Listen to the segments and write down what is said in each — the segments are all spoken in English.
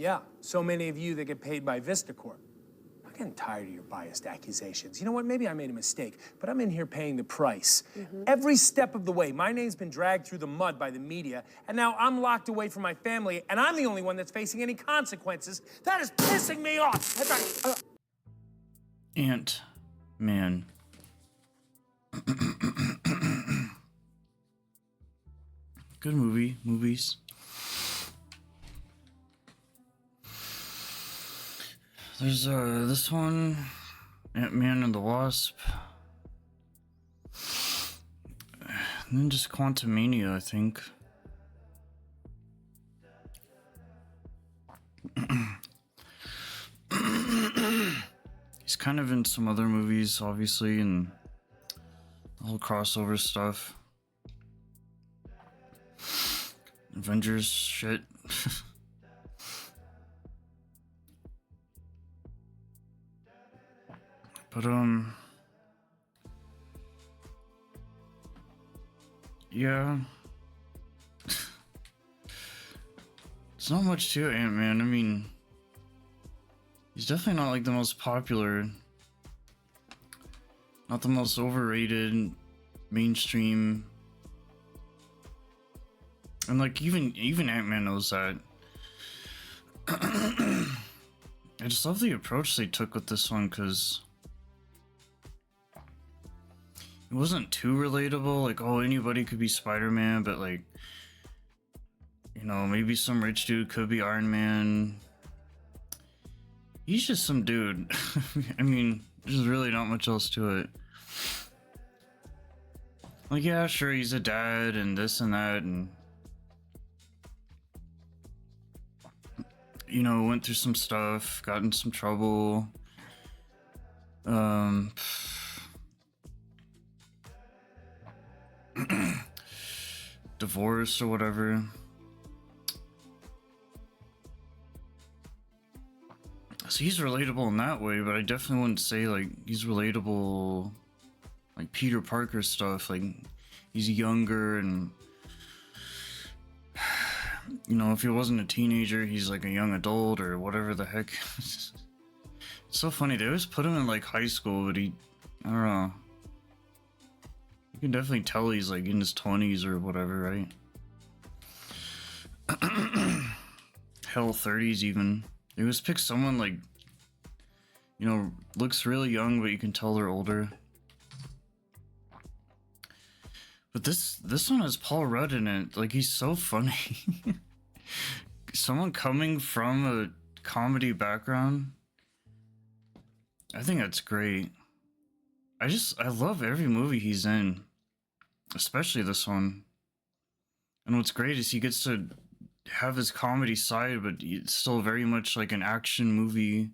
Yeah, so many of you that get paid by VistaCorp. I'm getting tired of your biased accusations. You know what? Maybe I made a mistake, but I'm in here paying the price. Every step of the way, my name's been dragged through the mud by the media, and now I'm locked away from my family, and I'm the only one that's facing any consequences. That is pissing me off. Antman. Good movies. There's this one, Ant-Man and the Wasp. And then just Quantumania, I think. He's kind of in some other movies, obviously, and the whole crossover stuff. Avengers shit. But, yeah. There's not much to Ant-Man. I mean, he's definitely not like the most popular, not the most overrated, mainstream. And like even Ant-Man knows that. I just love the approach they took with this one, because it wasn't too relatable, like, oh, anybody could be Spider-Man, but like, you know, maybe some rich dude could be Iron Man. He's just some dude. I mean, there's really not much else to it. Like, yeah, sure, he's a dad and this and that, and you know, went through some stuff, got in some trouble. Divorce or whatever. So he's relatable in that way, but I definitely wouldn't say like he's relatable like Peter Parker stuff. Like, he's younger, and you know, if he wasn't a teenager, he's like a young adult or whatever the heck. It's so funny, they always put him in like high school, but I don't know. You can definitely tell he's like in his 20s or whatever, right? Hell, 30s even. They always pick someone like, you know, looks really young, but you can tell they're older. But this one has Paul Rudd in it. Like, he's so funny. Someone coming from a comedy background, I think that's great. I love every movie he's in, especially this one. And what's great is he gets to have his comedy side, but it's still very much like an action movie.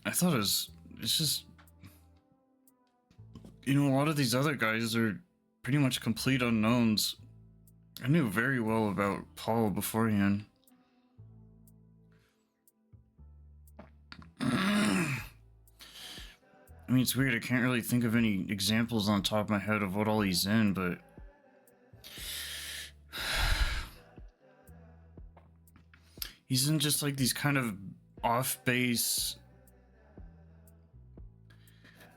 I thought it's just, you know, a lot of these other guys are pretty much complete unknowns. I knew very well about Paul beforehand. I mean, it's weird, I can't really think of any examples on top of my head of what all he's in, but he's in just like these kind of off-base,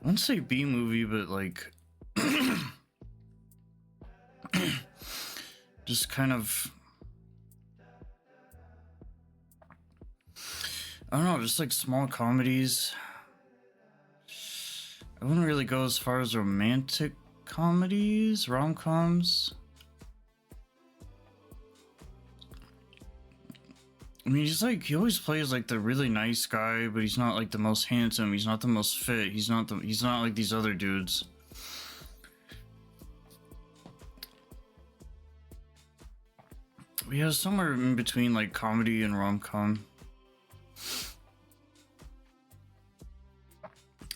I wouldn't say B-movie, but like just kind of, I don't know, just like small comedies. I wouldn't really go as far as romantic comedies, rom-coms. I mean, he always plays like the really nice guy, but he's not like the most handsome, he's not the most fit, he's not like these other dudes. But yeah, somewhere in between like comedy and rom-com.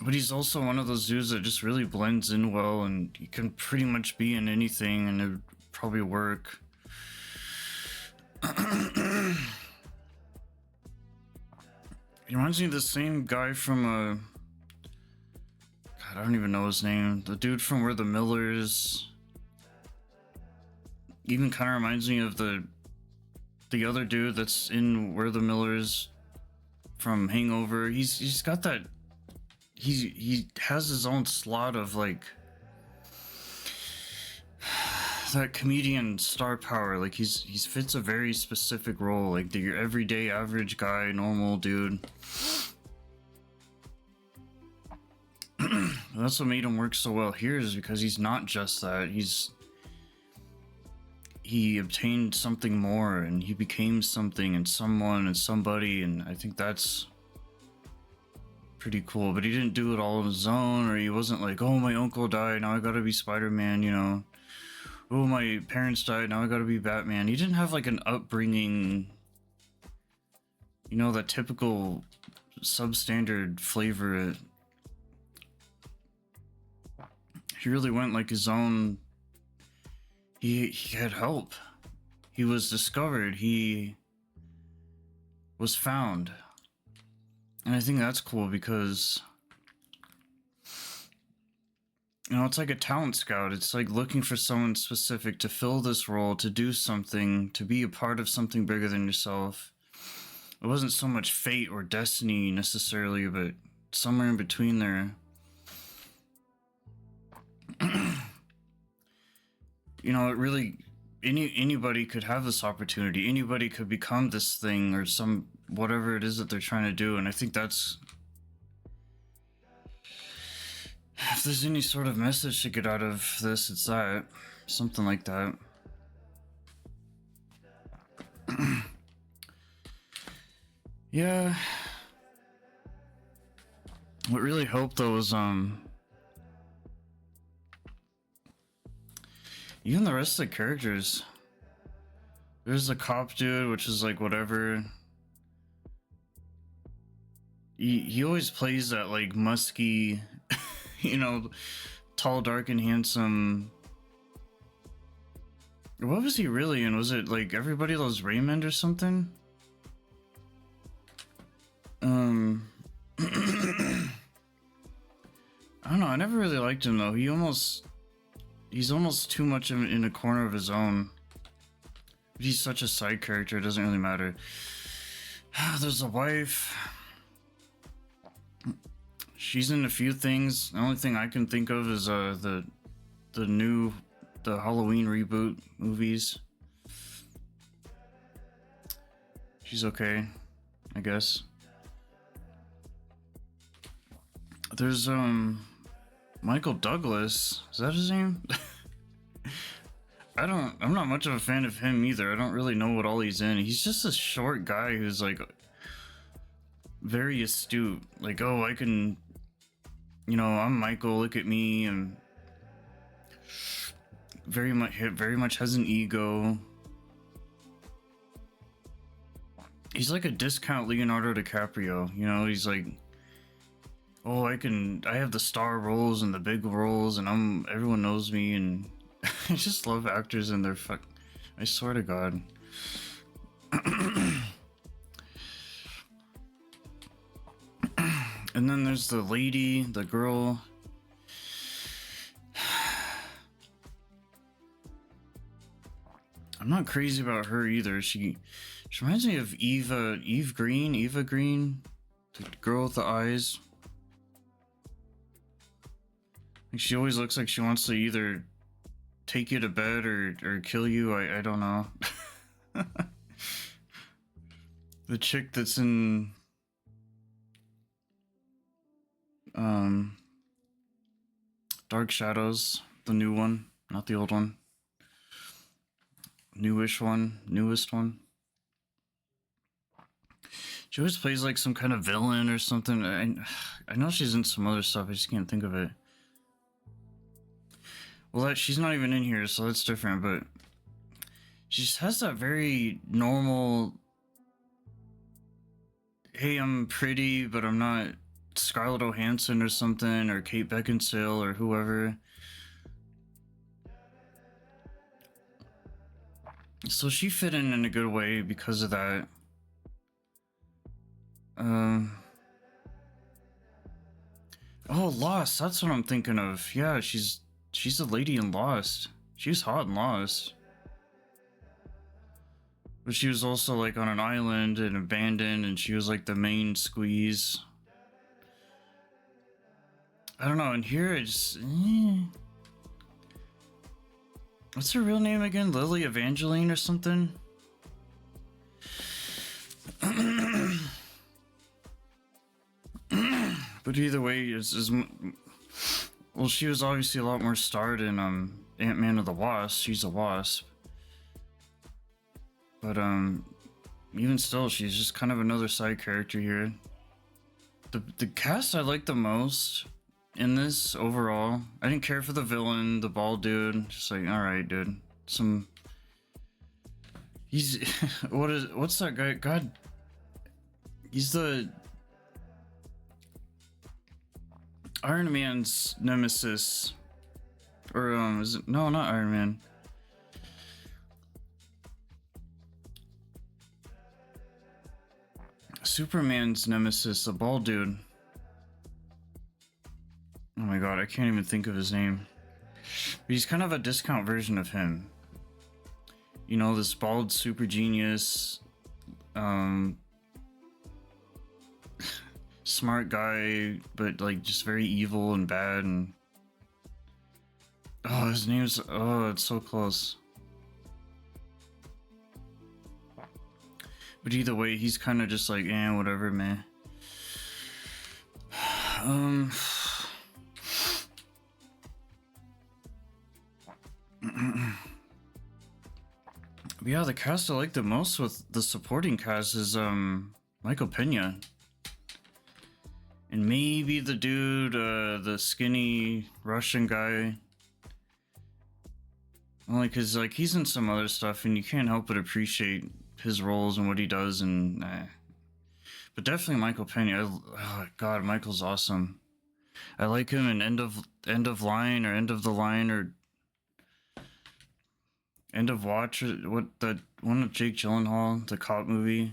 But he's also one of those dudes that just really blends in well, and he can pretty much be in anything and it would probably work. He reminds me of the same guy from God, I don't even know his name. The dude from We're the Millers. Even kind of reminds me of the the other dude that's in Where the Millers from Hangover. He's got that. He has his own slot of like that comedian star power. Like he's fits a very specific role, like your everyday average guy, normal dude. That's what made him work so well here, is because he's not just that. He obtained something more, and he became something and someone and somebody, and I think that's pretty cool. But he didn't do it all on his own, or he wasn't like, oh, my uncle died, now I gotta be Spider-Man, you know. Oh, my parents died, now I gotta be Batman. He didn't have like an upbringing, you know, that typical substandard flavor. He really went like his own. He had help. He was discovered. He was found. And I think that's cool because, you know, it's like a talent scout. It's like looking for someone specific to fill this role, to do something, to be a part of something bigger than yourself. It wasn't so much fate or destiny necessarily, but somewhere in between there. You know, it really, anybody could have this opportunity. Anybody could become this thing or some whatever it is that they're trying to do. And I think that's, if there's any sort of message to get out of this, it's that. Something like that. Yeah. What really helped though was even the rest of the characters. There's the cop dude, which is like whatever. He always plays that like musky, you know, tall, dark, and handsome. What was he really in? Was it like Everybody Loves Raymond or something? I don't know. I never really liked him though. He's almost too much in a corner of his own. He's such a side character, it doesn't really matter. There's a wife. She's in a few things. The only thing I can think of is the Halloween reboot movies. She's okay, I guess. There's Michael Douglas. Is that his name? I'm not much of a fan of him either. I don't really know what all he's in. He's just a short guy who's like very astute. Like, oh, I can, you know, I'm Michael, look at me, and very much has an ego. He's like a discount Leonardo DiCaprio, you know. He's like, oh, I have the star roles and the big roles, and everyone knows me, and I just love actors and their I swear to God. And then there's the lady, the girl. I'm not crazy about her either. She reminds me of Eve Green, the girl with the eyes. She always looks like she wants to either take you to bed or kill you. I don't know. The chick that's in Dark Shadows, the new one, not the old one. Newest one. She always plays like some kind of villain or something. I know she's in some other stuff, I just can't think of it. Well, she's not even in here, so that's different, but she just has that very normal, hey, I'm pretty, but I'm not Scarlett Johansson or something, or Kate Beckinsale or whoever. So she fit in a good way because of that. Oh, Lost, that's what I'm thinking of. Yeah, she's the lady in Lost. She's hot in Lost. But she was also like on an island and abandoned, and she was like the main squeeze. I don't know, and here it's... What's her real name again? Lily Evangeline or something? But either way, well, she was obviously a lot more starred in Ant-Man and the Wasp. She's a wasp. But even still, she's just kind of another side character here. The cast I like the most in this overall. I didn't care for the villain, the bald dude. Just like, all right, dude. He's what's that guy? God, he's the Iron Man's nemesis, or is it? No, not Iron Man. Superman's nemesis, the bald dude. Oh my god, I can't even think of his name. But he's kind of a discount version of him. You know, this bald super genius, smart guy, but like just very evil and bad. And oh, his name's, oh, it's so close. But either way, he's kind of just like, whatever, man. But yeah, the cast I like the most with the supporting cast is Michael Pena. And maybe the dude, the skinny Russian guy. Only because like he's in some other stuff and you can't help but appreciate his roles and what he does, and but definitely Michael Pena. Oh god, Michael's awesome. I like him in End of Line or End of the Line or End of Watch, or what, the one with Jake Gyllenhaal, the cop movie.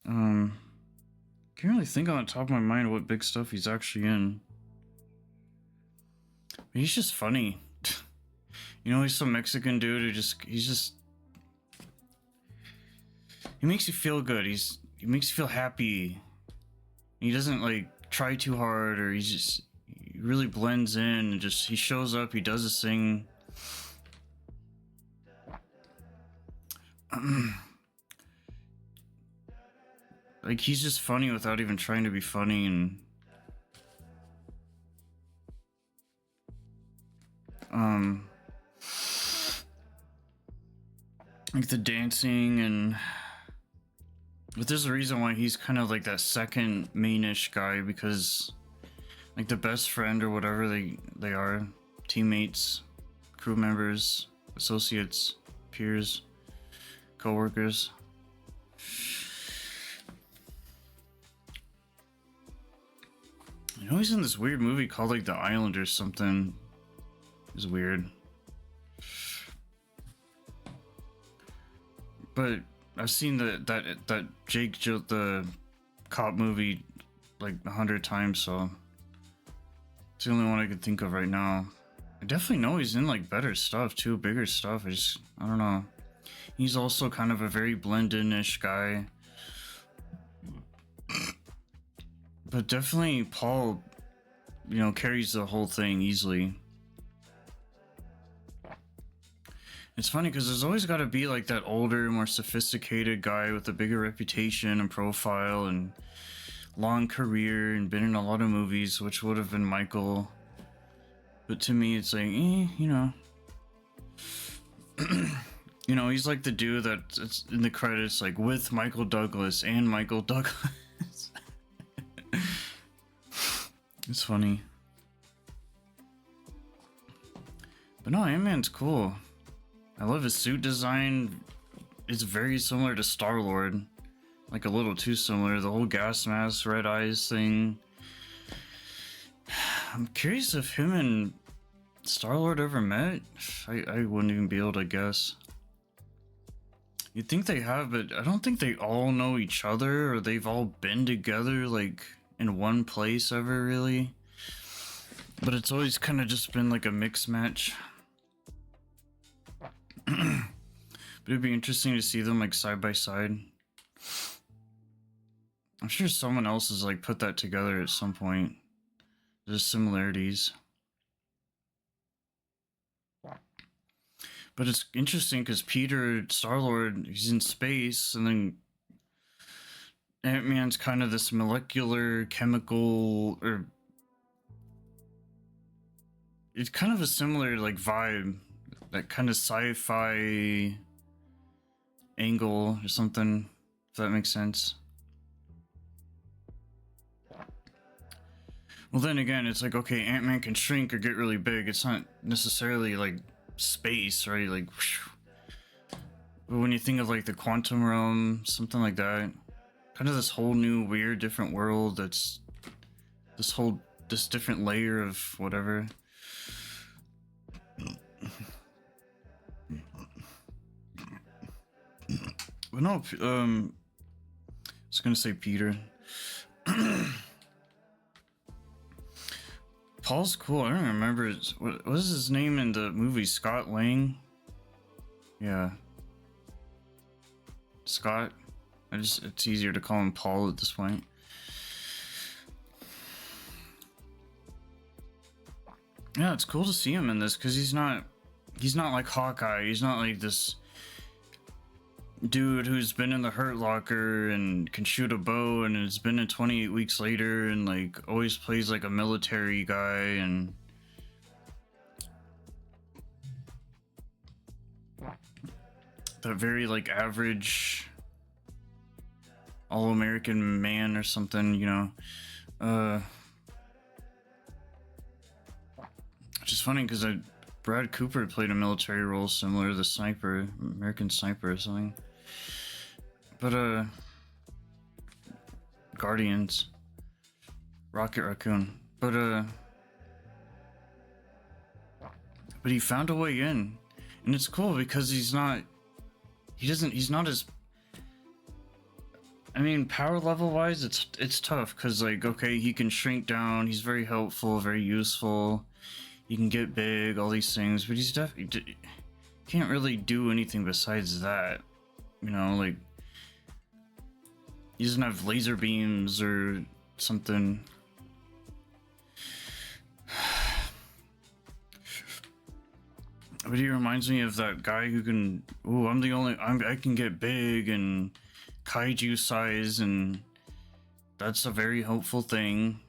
Can't really think on the top of my mind what big stuff he's actually in. But he's just funny. You know, he's some Mexican dude who he makes you feel good. He makes you feel happy. He doesn't like try too hard, or he really blends in and he shows up, he does his thing. Like he's just funny without even trying to be funny, and like the dancing, but there's a reason why he's kind of like that second mainish guy, because like the best friend or whatever they are, teammates, crew members, associates, peers, co-workers. You know, he's in this weird movie called like The Island or something. It's weird. But I've seen that Jake Jill, the cop movie like 100 times, so it's the only one I can think of right now. I definitely know he's in like better stuff too, bigger stuff. I don't know. He's also kind of a very blend-in-ish guy. But definitely Paul, you know, carries the whole thing easily. It's funny because there's always got to be like that older, more sophisticated guy with a bigger reputation and profile and long career and been in a lot of movies, which would have been Michael. But to me, it's like, you know. You know, he's like the dude that's in the credits, like with Michael Douglas and Michael Douglas. It's funny. But no, Ant-Man's cool. I love his suit design. It's very similar to Star-Lord. Like a little too similar. The whole gas mask, red eyes thing. I'm curious if him and Star-Lord ever met. I wouldn't even be able to guess. You'd think they have, but I don't think they all know each other, or they've all been together like in one place ever, really. But it's always kind of just been like a mixed match. it'd be interesting to see them like side by side. I'm sure someone else has like put that together at some point. There's similarities. But it's interesting because Peter, Star-Lord, he's in space, and then Ant-Man's kind of this molecular, chemical, or it's kind of a similar like vibe, that kind of sci-fi angle or something, if that makes sense. Well, then again, it's like, okay, Ant-Man can shrink or get really big. It's not necessarily like space, right? Like, whoosh. But when you think of like the quantum realm, something like that, kind of this whole new weird different world that's this different layer of whatever. But no, I was gonna say Peter. Paul's cool. I don't remember what was his name in the movie. Scott Lang. Yeah. Scott. It's easier to call him Paul at this point. Yeah, it's cool to see him in this because he's not like Hawkeye. He's not like this dude who's been in the Hurt Locker and can shoot a bow and has been in 28 Weeks Later and like always plays like a military guy and that very like average all-American man or something, you know. Which is funny because Brad Cooper played a military role similar to the Sniper, American Sniper or something. But Guardians, Rocket Raccoon. But he found a way in, and it's cool because he's not as, I mean, power level wise, it's tough because like, okay, he can shrink down, he's very helpful, very useful, he can get big, all these things, but he's definitely can't really do anything besides that, you know, like he doesn't have laser beams or something. But he reminds me of that guy who can, I can get big and kaiju size, and that's a very helpful thing.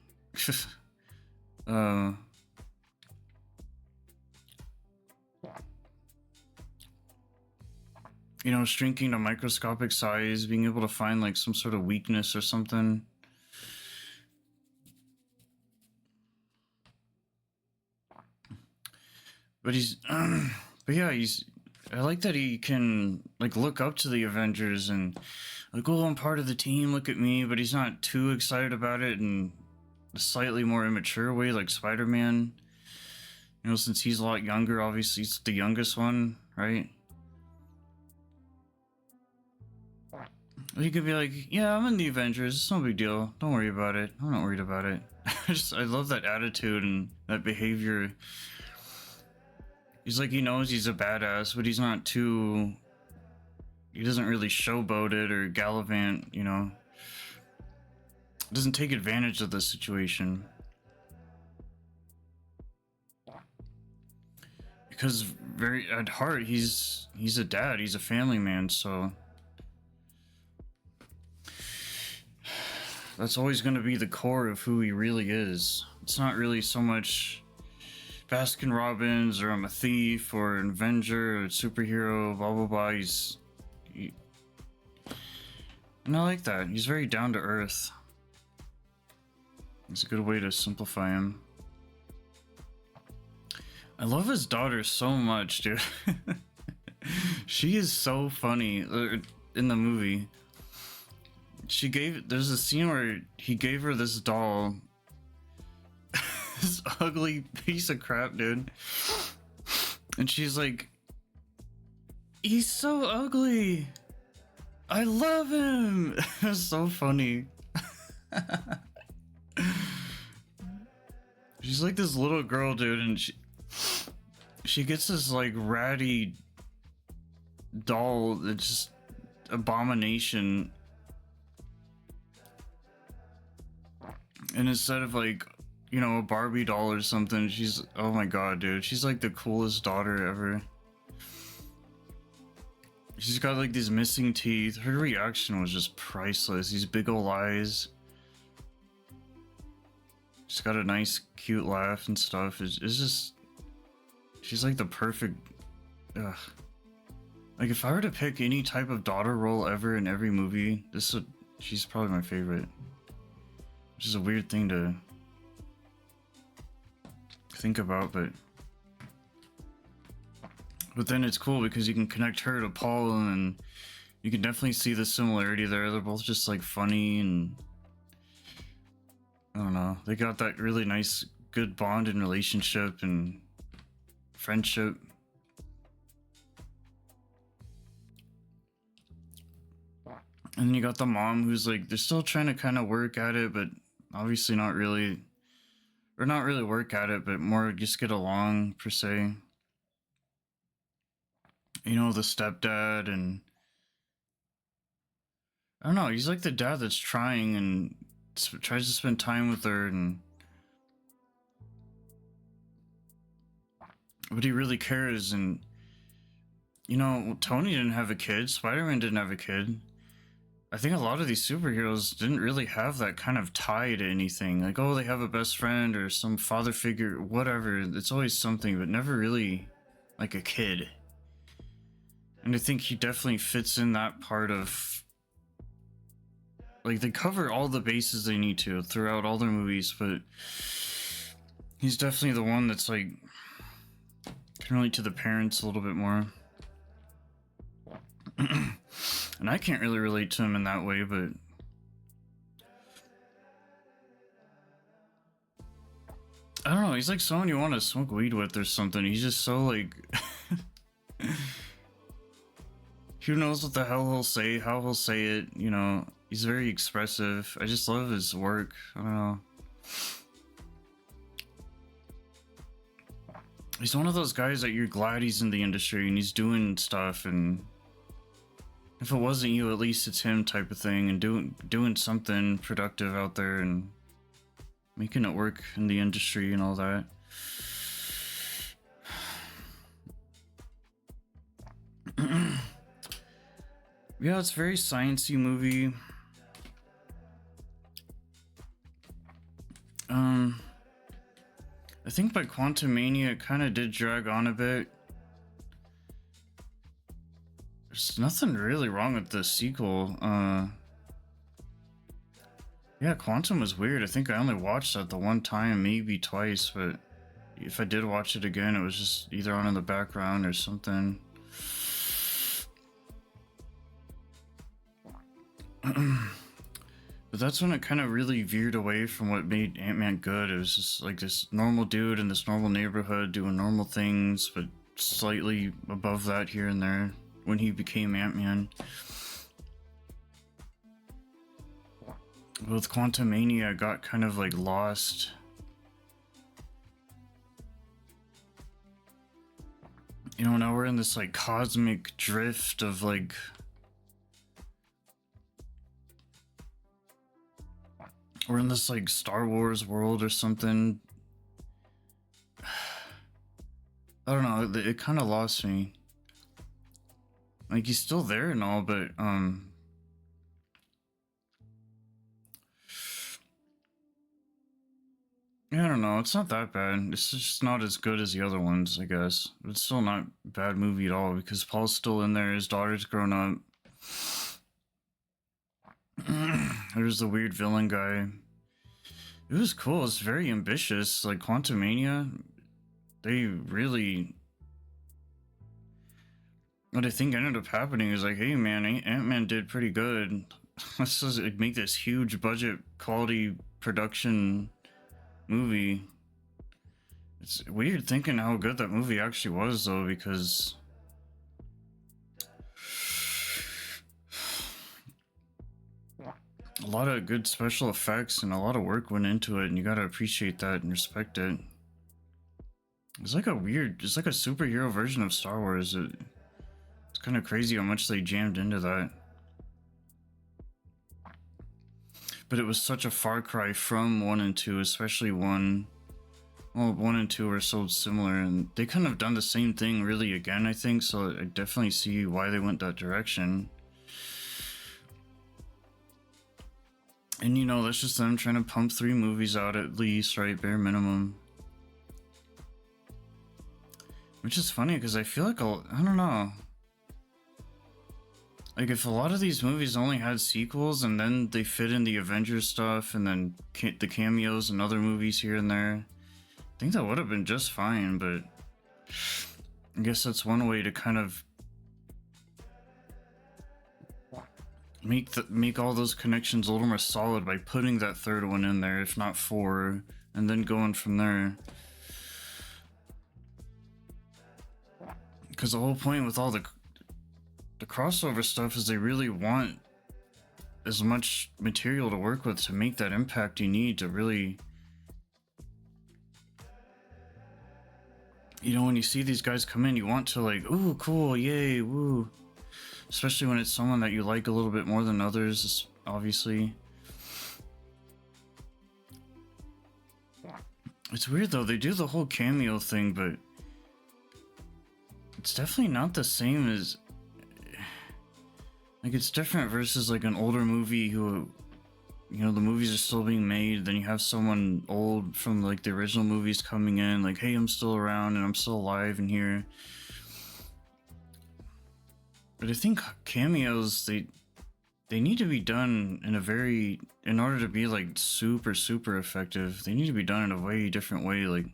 You know, shrinking to microscopic size, being able to find like some sort of weakness or something. But but yeah, I like that he can like look up to the Avengers and like, oh, I'm part of the team, look at me, but he's not too excited about it in a slightly more immature way like Spider-Man. You know, since he's a lot younger, obviously he's the youngest one, right? You could be like, yeah, I'm in the Avengers, it's no big deal, don't worry about it, I'm not worried about it. I love that attitude and that behavior. He's like, he knows he's a badass, but he's not too, he doesn't really showboat it or gallivant, you know. Doesn't take advantage of the situation. Because very at heart, he's a dad, he's a family man, so that's always going to be the core of who he really is. It's not really so much Baskin Robbins or I'm a thief or an Avenger or a superhero, blah blah blah. And I like that. He's very down to earth. It's a good way to simplify him. I love his daughter so much, dude. She is so funny in the movie. There's a scene where he gave her this doll. This ugly piece of crap, dude. And she's like, he's so ugly. I love him. It's so funny. She's like this little girl, dude, and she gets this like ratty doll, it's just abomination. And instead of like, you know, a Barbie doll or something, she's, oh my god, dude, she's like the coolest daughter ever. She's got like these missing teeth. Her reaction was just priceless. These big ol' eyes. She's got a nice, cute laugh and stuff. It's just, she's like the perfect. Ugh. Like if I were to pick any type of daughter role ever in every movie, she's probably my favorite. Which is a weird thing to think about, but then it's cool because you can connect her to Paul, and you can definitely see the similarity there. They're both just like funny, and I don't know, they got that really nice, good bond and relationship and friendship. And then you got the mom who's like, they're still trying to kind of work at it, but obviously not really, or not really work at it, but more just get along per se. You know, the stepdad, and I don't know, he's like the dad that's trying and tries to spend time with her, but he really cares. And you know, Tony didn't have a kid, Spider-Man didn't have a kid. I think a lot of these superheroes didn't really have that kind of tie to anything. Like, oh, they have a best friend or some father figure, whatever. It's always something, but never really like a kid. And I think he definitely fits in that part of, like, they cover all the bases they need to throughout all their movies, but he's definitely the one that's like can relate to the parents a little bit more. And I can't really relate to him in that way, but I don't know, he's like someone you want to smoke weed with or something. He's just so like who knows what the hell he'll say, how he'll say it, you know. He's very expressive. I just love his work. I don't know. He's one of those guys that you're glad he's in the industry and he's doing stuff, and if it wasn't you, at least it's him type of thing, and doing something productive out there and making it work in the industry and all that. Yeah, it's a very sciencey movie. I think by Quantumania it kind of did drag on a bit. There's nothing really wrong with the sequel. Yeah, Quantum was weird. I think I only watched that the one time, maybe twice, but if I did watch it again, it was just either on in the background or something. But that's when it kind of really veered away from what made Ant-Man good. It was just like this normal dude in this normal neighborhood doing normal things, but slightly above that here and there when he became Ant-Man. With Quantumania, I got kind of like lost. You know, now we're in this like cosmic drift of like we're in this like Star Wars world or something. I don't know, it kind of lost me. Like, he's still there and all, but yeah, I don't know, it's not that bad. It's just not as good as the other ones, I guess. But it's still not a bad movie at all because Paul's still in there, his daughter's grown up. There's the weird villain guy. It was cool. It's very ambitious. Like Quantumania, they really. What I think ended up happening is like, hey man, Ant-Man did pretty good. Let's just make this huge budget, quality production movie. It's weird thinking how good that movie actually was though, because a lot of good special effects and a lot of work went into it, and you gotta appreciate that and respect it. It's like a weird, it's like a superhero version of Star Wars. It's kind of crazy how much they jammed into that. But it was such a far cry from 1 and 2, especially 1. Well, 1 and 2 are so similar, and they couldn't have done the same thing really again, I think, so I definitely see why they went that direction. And you know, that's just them trying to pump 3 movies out at least, right? Bare minimum. Which is funny, because I feel like, I don't know. Like, if a lot of these movies only had sequels, and then they fit in the Avengers stuff, and then the cameos and other movies here and there, I think that would have been just fine, but I guess that's one way to kind of make all those connections a little more solid by putting that 3rd one in there, if not 4, and then going from there. Because the whole point with all the crossover stuff is they really want as much material to work with to make that impact you need to really, you know, when you see these guys come in, you want to like, ooh, cool, yay, woo. Especially when it's someone that you like a little bit more than others, obviously. It's weird though, they do the whole cameo thing, but it's definitely not the same as, like, it's different versus like an older movie who, you know, the movies are still being made, then you have someone old from like the original movies coming in, like, hey, I'm still around and I'm still alive in here. But I think cameos, they need to be done in order to be like super effective, they need to be done in a way different way. Like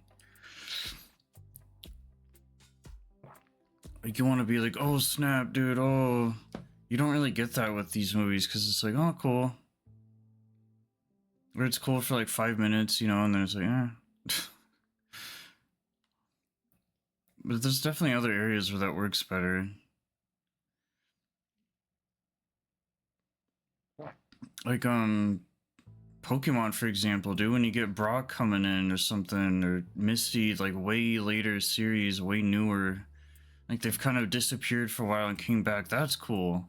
you want to be like, oh snap, dude, oh, you don't really get that with these movies, because it's like, oh, cool. Or it's cool for like 5 minutes, you know, and then it's like, eh. But there's definitely other areas where that works better. Like, Pokemon, for example, dude, when you get Brock coming in or something, or Misty, like way later series, way newer, like they've kind of disappeared for a while and came back, that's cool.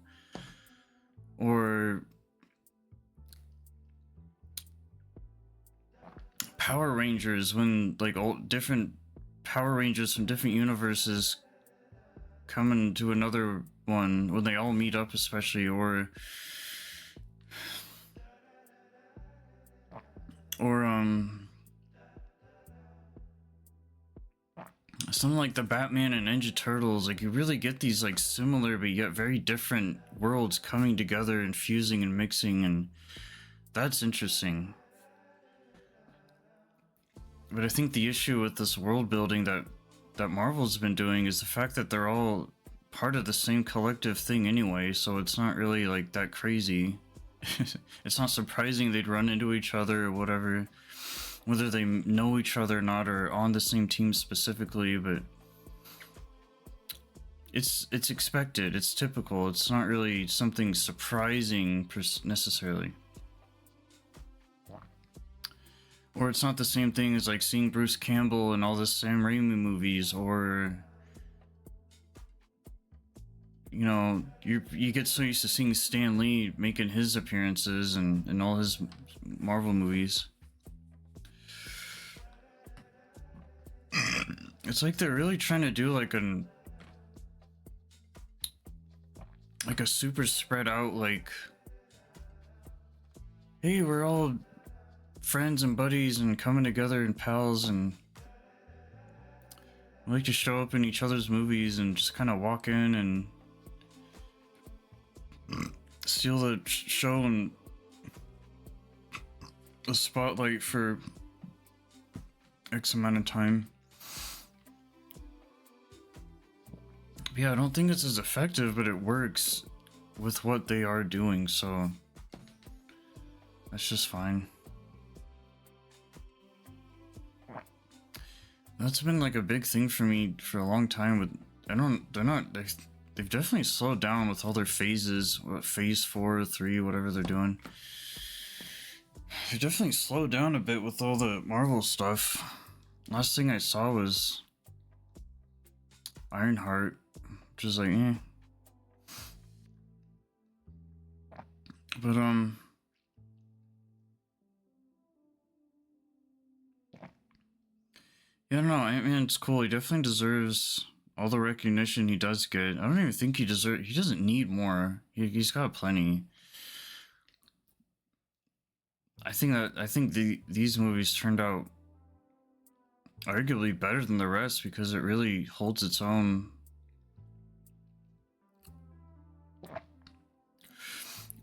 Or Power Rangers, when like all different Power Rangers from different universes come into another one, when they all meet up especially, or something like the Batman and Ninja Turtles, like you really get these like similar but yet very different worlds coming together and fusing and mixing, and that's interesting. But I think the issue with this world building that Marvel's been doing is the fact that they're all part of the same collective thing anyway, so it's not really like that crazy. It's not surprising they'd run into each other or whatever, whether they know each other or not, or on the same team specifically, but it's expected, it's typical, it's not really something surprising necessarily. Or it's not the same thing as like seeing Bruce Campbell in all the Sam Raimi movies, or you know, you get so used to seeing Stan Lee making his appearances in all his Marvel movies. It's like they're really trying to do like a super spread out, like, hey, we're all friends and buddies and coming together and pals, and we like to show up in each other's movies and just kind of walk in and steal the show and the spotlight for X amount of time. Yeah, I don't think it's as effective, but it works with what they are doing, so that's just fine. That's been like a big thing for me for a long time. They've definitely slowed down with all their phases, phase 4 or 3, whatever they're doing. They definitely slowed down a bit with all the Marvel stuff. Last thing I saw was Ironheart, which is like, eh. But yeah, no, Ant-Man's cool. He definitely deserves all the recognition he does get. I don't even think he doesn't need more. He's got plenty. I think these movies turned out arguably better than the rest because it really holds its own.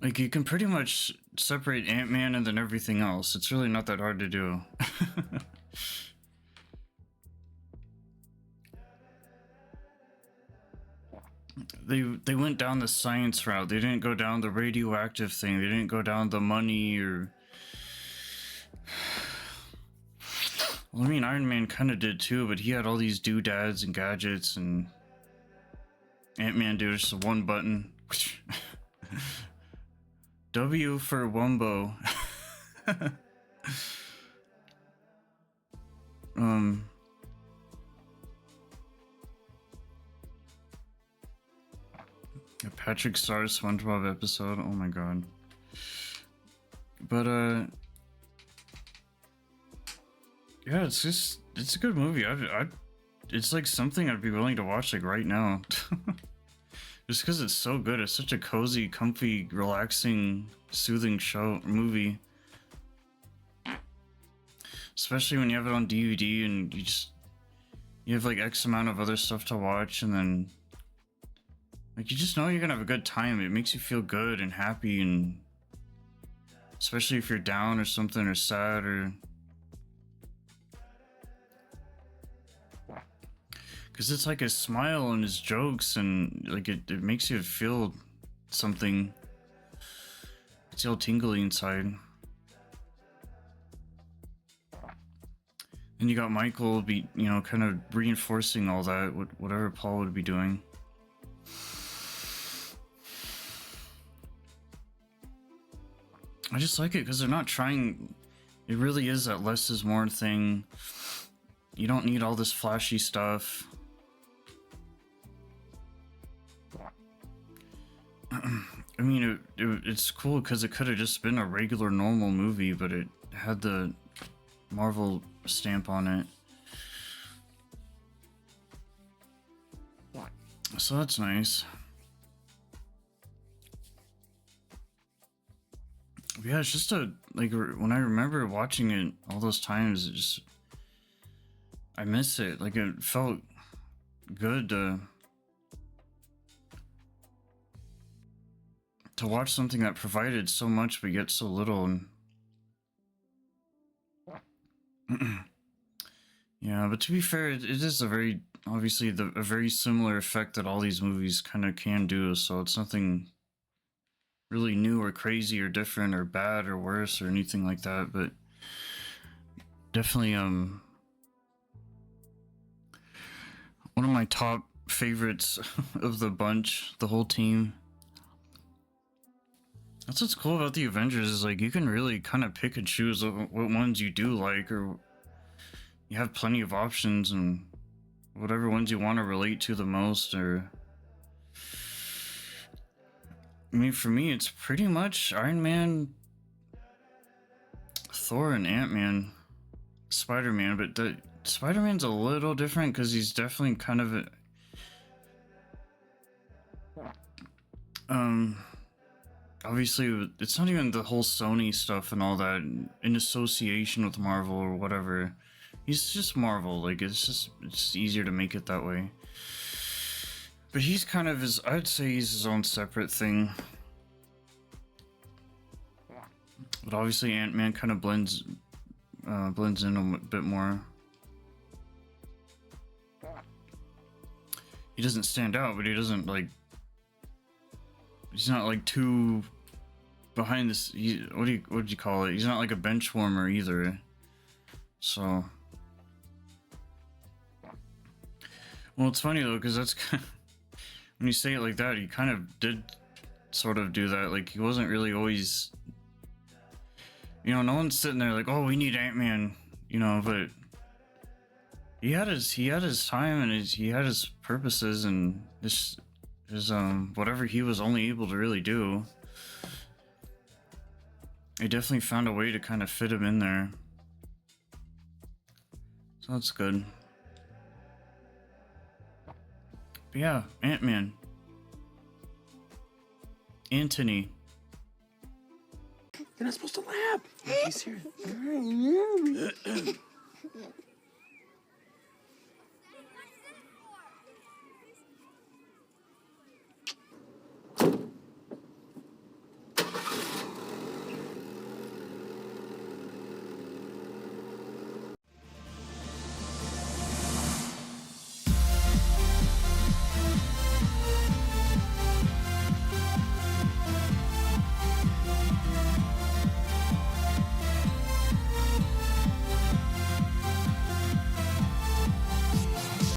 Like, you can pretty much separate Ant-Man and then everything else. It's really not that hard to do. They went down the science route. They didn't go down the radioactive thing. They didn't go down the money or... Well, I mean, Iron Man kind of did too, but he had all these doodads and gadgets, and Ant-Man did just one button. W for Wumbo. A Patrick Star SpongeBob episode. Oh my god. But yeah, it's a good movie. It's like something I'd be willing to watch like right now. Just because it's so good. It's such a cozy, comfy, relaxing, soothing movie. Especially when you have it on DVD and you have like X amount of other stuff to watch, and then like you just know you're gonna have a good time. It makes you feel good and happy, and especially if you're down or something or sad or... Because it's like his smile and his jokes, and like it makes you feel something. It's all tingly inside. And you got Michael kind of reinforcing all that, whatever Paul would be doing. I just like it because they're not trying. It really is that less is more thing. You don't need all this flashy stuff. I mean, it's cool because it could have just been a regular, normal movie, but it had the Marvel stamp on it. So that's nice. But yeah, it's just like, when I remember watching it all those times, I miss it. Like, it felt good to watch something that provided so much but yet so little. And yeah, but to be fair, it is a very similar effect that all these movies kind of can do. So it's nothing really new or crazy or different or bad or worse or anything like that. But definitely one of my top favorites of the bunch, the whole team. That's what's cool about the Avengers, is like you can really kind of pick and choose what ones you do like, or you have plenty of options and whatever ones you want to relate to the most. Or I mean, for me, it's pretty much Iron Man, Thor, and Ant-Man, Spider-Man. But Spider-Man's a little different because he's definitely kind of obviously, it's not even the whole Sony stuff and all that in association with Marvel or whatever. He's just Marvel. Like, it's just easier to make it that way. But he's kind of I'd say he's his own separate thing. But obviously Ant-Man kind of blends in a bit more. He doesn't stand out, but he doesn't like... He's not like too behind this. What would you call it? He's not like a bench warmer either. So, well, it's funny though, because that's when you say it like that, he kind of did sort of do that. Like, he wasn't really always, no one's sitting there like, oh, we need Ant-Man, but he had his time and he had his purposes, and this is whatever he was only able to really do. they definitely found a way to kind of fit him in there. So that's good. But yeah, Ant-Man. Anthony. You're not supposed to laugh. He's here.